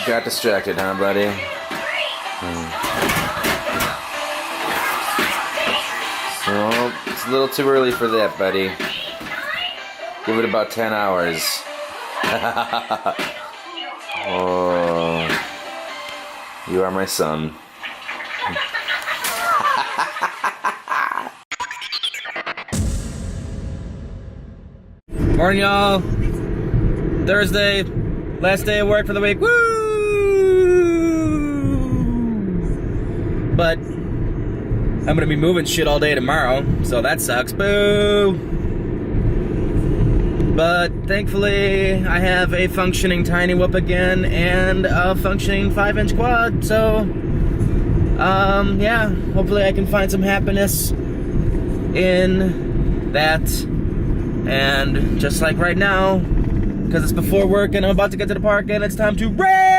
Got distracted, huh, buddy? Well, it's a little too early for that, buddy. Give it about 10 hours. Oh, you are my son. Morning, y'all. Thursday, last day of work for the week. Woo! But I'm gonna be moving shit all day tomorrow, so that sucks. Boo! But thankfully, I have a functioning Tiny Whoop again and a functioning 5-inch quad, so yeah, hopefully I can find some happiness in that. And just like right now, because it's before work and I'm about to get to the park and it's time to race!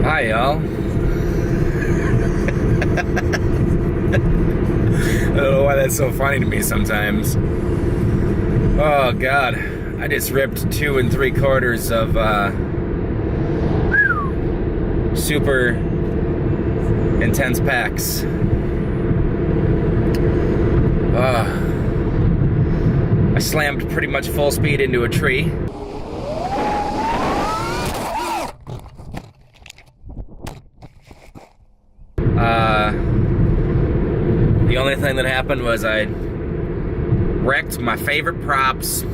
Hi, y'all. I don't know why that's so funny to me sometimes. Oh, God. I just ripped 2 3/4 of super intense packs. slammed pretty much full speed into a tree. The only thing that happened was I wrecked my favorite props. I'm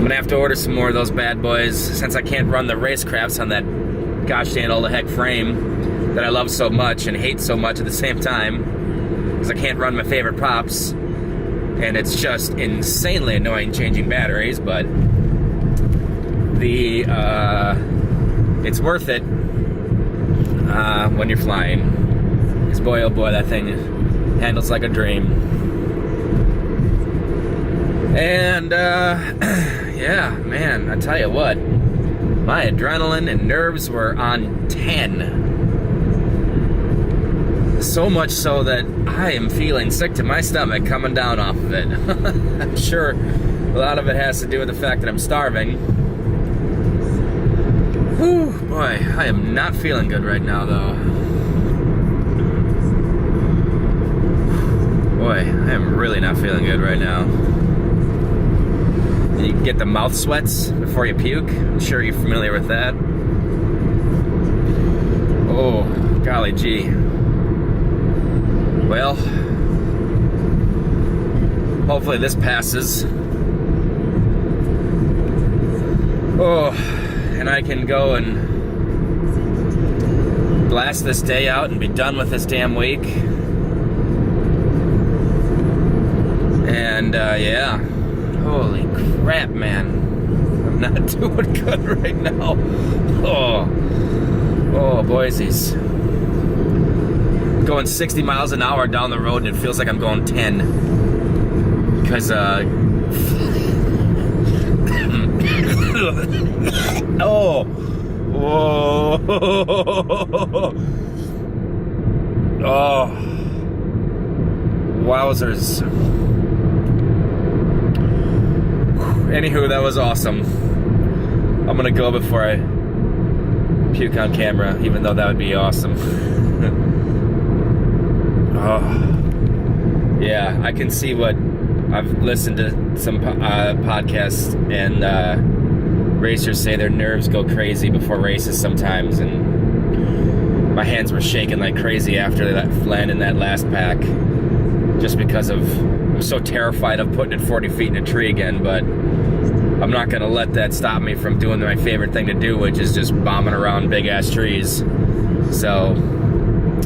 gonna have to order some more of those bad boys since I can't run the racecrafts on that gosh dang old heck frame that I love so much and hate so much at the same time, because I can't run my favorite props, and it's just insanely annoying changing batteries. But it's worth it when you're flying. Because boy, oh boy, that thing handles like a dream. And yeah, man, I tell you what, my adrenaline and nerves were on 10. So much so that I am feeling sick to my stomach coming down off of it. I'm sure a lot of it has to do with the fact that I'm starving. Whew, boy, I am not feeling good right now, though. Boy, I am really not feeling good right now. You get the mouth sweats before you puke. I'm sure you're familiar with that. Oh, golly gee. Well, hopefully this passes. Oh, and I can go and blast this day out and be done with this damn week. And yeah, holy crap, man, I'm not doing good right now. Oh, boysies. Going 60 miles an hour down the road and it feels like I'm going 10. Because oh, whoa, oh, wowzers. Anywho, that was awesome. I'm gonna go before I puke on camera, even though that would be awesome. Oh, yeah, I can see what I've listened to some podcasts and racers say their nerves go crazy before races sometimes, and my hands were shaking like crazy after that landing that last pack, just because I'm so terrified of putting it 40 feet in a tree again. But I'm not gonna let that stop me from doing my favorite thing to do, which is just bombing around big ass trees. So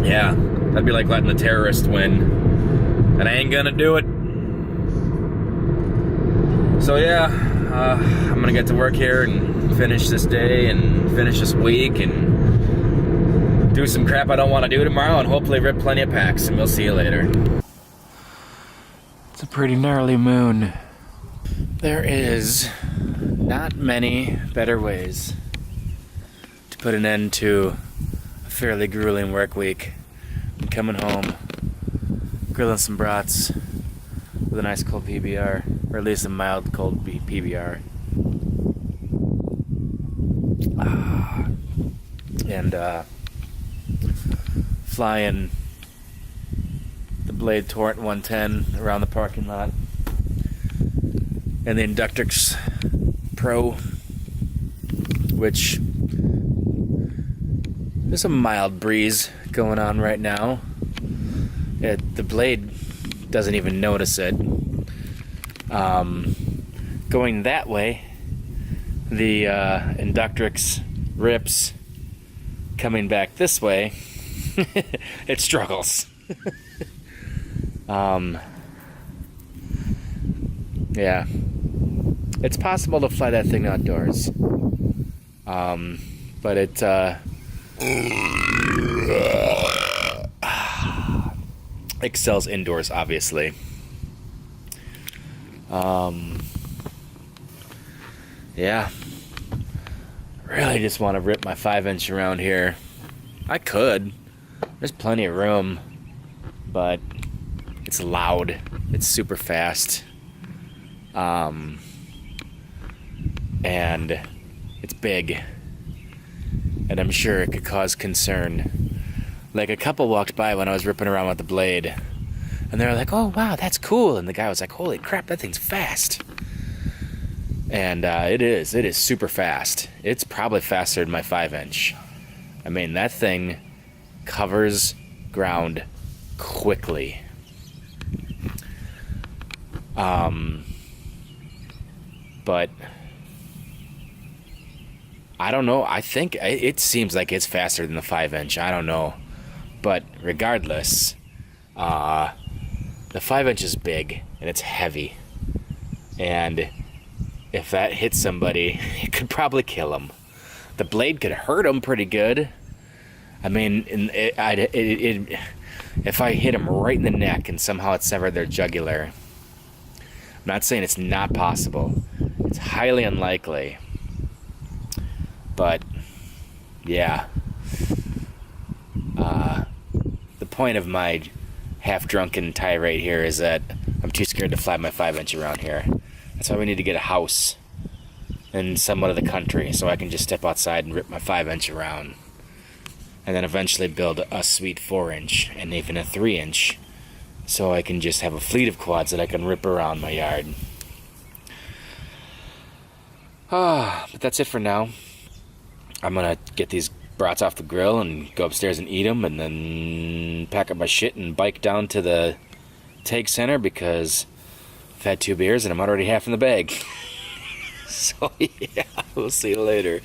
yeah, that'd be like letting the terrorist win, and I ain't gonna do it. So yeah, I'm gonna get to work here and finish this day and finish this week and do some crap I don't want to do tomorrow, and hopefully rip plenty of packs, and we'll see you later. It's a pretty gnarly moon. There is not many better ways to put an end to a fairly grueling work week than coming home, grilling some brats with a nice cold PBR, or at least a mild cold PBR. And flying the Blade Torrent 110 around the parking lot, and the Inductrix Pro, which there's a mild breeze going on right now. The Blade doesn't even notice it. Going that way, the Inductrix rips. Coming back this way, it struggles. Yeah, it's possible to fly that thing outdoors, but it excels indoors, obviously. Yeah, really just want to rip my 5-inch around here. I could. There's plenty of room, but it's loud. It's super fast. And it's big. And I'm sure it could cause concern. Like, a couple walked by when I was ripping around with the Blade, And they're like, oh, wow, that's cool. And the guy was like, holy crap, that thing's fast. And it is super fast. It's probably faster than my 5-inch. I mean, that thing covers ground quickly. But I don't know. I think it seems like it's faster than the 5-inch. I don't know. But regardless, the 5-inch is big and it's heavy. And if that hits somebody, it could probably kill them. The blade could hurt them pretty good. I mean, if I hit them right in the neck and somehow it severed their jugular, I'm not saying it's not possible. It's highly unlikely. But, yeah. The point of my half-drunken tirade here is that I'm too scared to fly my 5-inch around here. That's why we need to get a house in somewhat of the country so I can just step outside and rip my 5-inch around. And then eventually build a sweet 4-inch and even a 3-inch so I can just have a fleet of quads that I can rip around my yard. But that's it for now. I'm gonna get these brats off the grill and go upstairs and eat them, and then pack up my shit and bike down to the Tag Center because I've had 2 beers and I'm already half in the bag. So yeah, we'll see you later.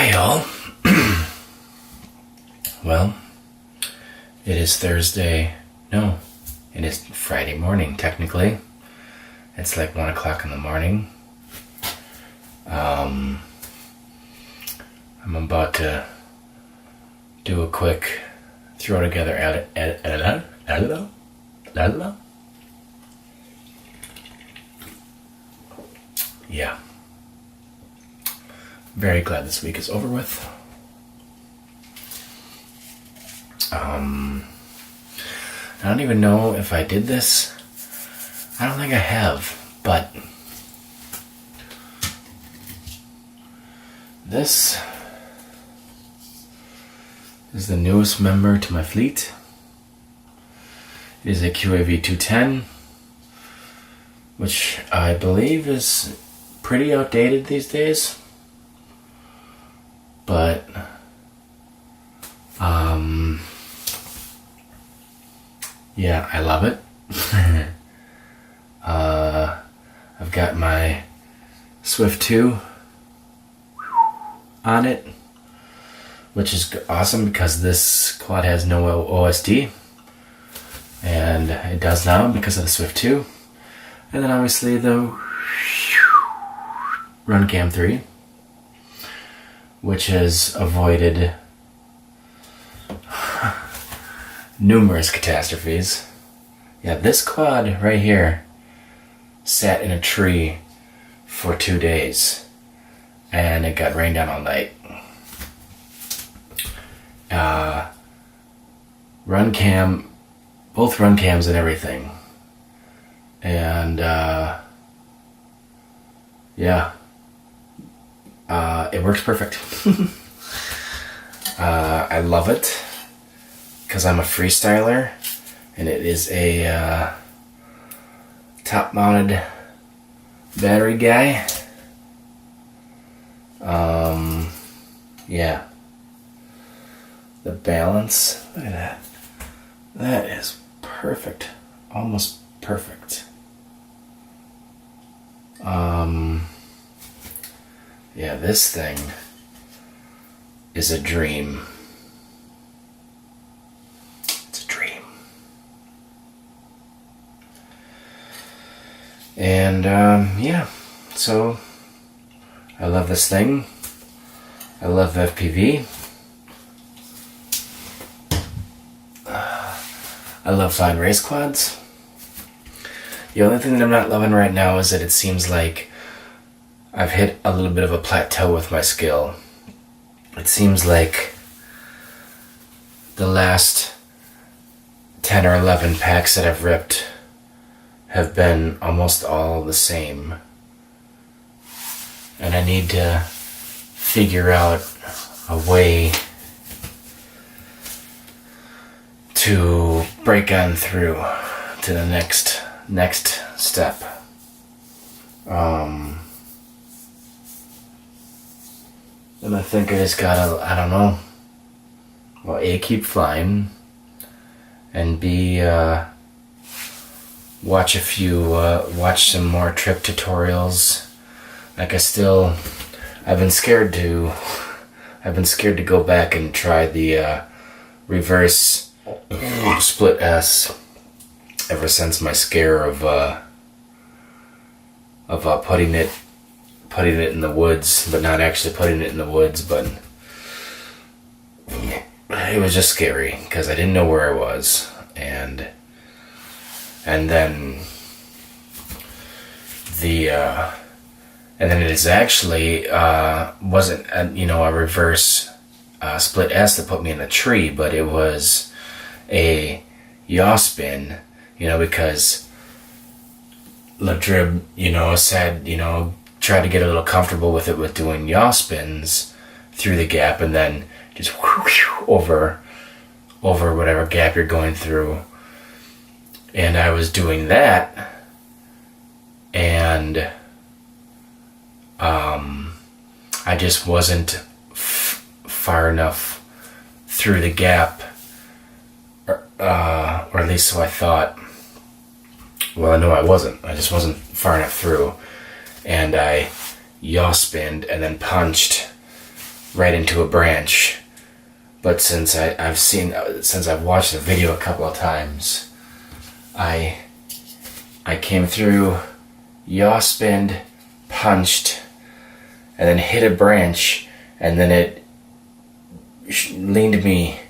Hi, y'all. Well, it is Thursday. No, it is Friday morning, technically. It's like 1 o'clock in the morning. I'm about to do a quick throw together Yeah. Very glad this week is over with. I don't even know if I did this. I don't think I have, but this is the newest member to my fleet. It is a QAV 210, which I believe is pretty outdated these days. But yeah, I love it. I've got my Swift 2 on it, which is awesome because this quad has no OSD, and it does now because of the Swift 2. And then obviously the Runcam 3, which has avoided numerous catastrophes. Yeah, this quad right here sat in a tree for 2 days, and it got rained on all night. Runcam, both Runcams and everything. And yeah, it works perfect. I love it because I'm a freestyler, and it is a top-mounted battery guy. Yeah, the balance, look at that. That is perfect, almost perfect. Yeah, this thing is a dream. It's a dream. And yeah, so I love this thing. I love FPV. I love flying race quads. The only thing that I'm not loving right now is that it seems like I've hit a little bit of a plateau with my skill. It seems like the last 10 or 11 packs that I've ripped have been almost all the same. And I need to figure out a way to break on through to the next step. And I think I just gotta, I don't know, well, A, keep flying, and B, watch some more trip tutorials. Like I've been scared to go back and try the reverse split S ever since my scare of putting it in the woods, but not actually putting it in the woods, but it was just scary because I didn't know where I was, and then it is actually wasn't a reverse split S that put me in the tree, but it was a yaw spin, because LaDrib, said, try to get a little comfortable with it with doing yaw spins through the gap, and then just over whatever gap you're going through. And I was doing that, and I just wasn't far enough through the gap, or at least so I thought. Well, I know I wasn't. I just wasn't far enough through, and I yaw spinned and then punched right into a branch. But since I've watched the video a couple of times, I came through, yaw spinned, punched, and then hit a branch, and then it leaned me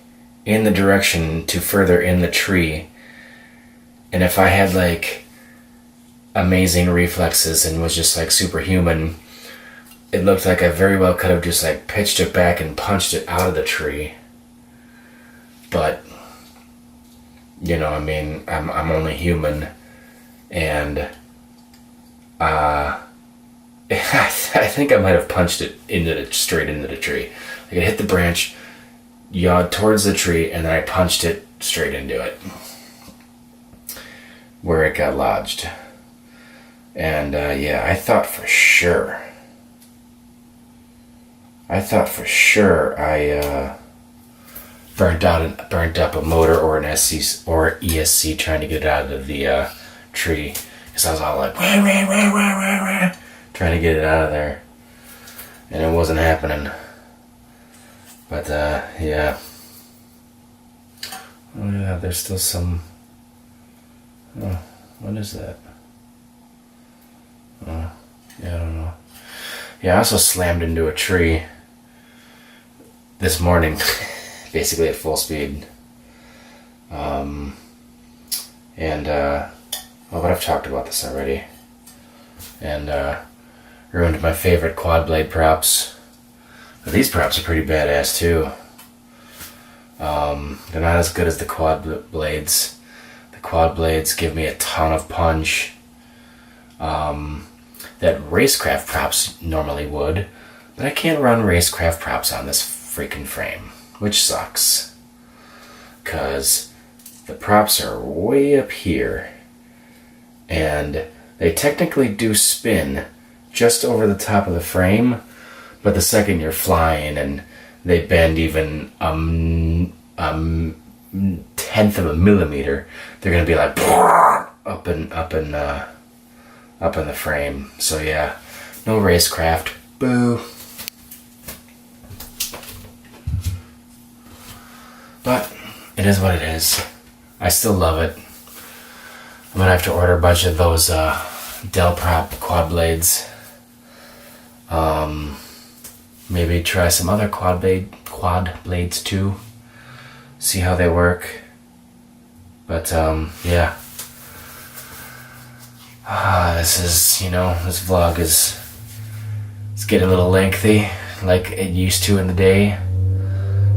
in the direction to further in the tree. And if I had like amazing reflexes and was just like superhuman, it looked like I very well could have just like pitched it back and punched it out of the tree. But, you know, I mean, I'm only human, and I think I might have punched it straight into the tree. Like it hit the branch, yawed towards the tree, and then I punched it straight into it, where it got lodged. And yeah, I thought for sure I burnt up a motor or an SC or ESC trying to get it out of the tree, because I was all like wah, wah, wah, wah, wah, wah, trying to get it out of there, and it wasn't happening. But yeah. Oh yeah, there's still some. Oh, what is that? Oh, yeah, I don't know. Yeah, I also slammed into a tree this morning, basically at full speed. But I've talked about this already. And ruined my favorite quad blade props. But these props are pretty badass too. They're not as good as the quad blades. The quad blades give me a ton of punch that racecraft props normally would, but I can't run racecraft props on this freaking frame, which sucks, because the props are way up here, and they technically do spin just over the top of the frame, but the second you're flying and they bend even a tenth of a millimeter, they're gonna be like up in the frame. So yeah, no racecraft. Boo. But it is what it is. I still love it. I'm gonna have to order a bunch of those Delprop quad blades. Maybe try some other quad blades too. See how they work. But yeah. This vlog is getting a little lengthy, like it used to in the day.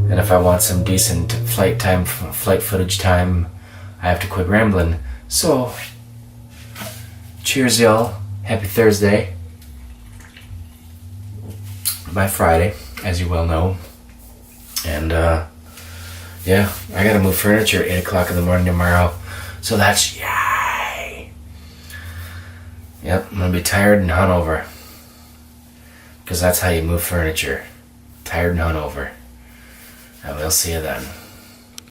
And if I want some decent flight footage time, I have to quit rambling. So, cheers y'all. Happy Thursday. My Friday, as you well know. And yeah, I gotta move furniture at 8 o'clock in the morning tomorrow. So that's yay. Yep, I'm gonna be tired and hungover. Because that's how you move furniture. Tired and hungover. And we'll see you then.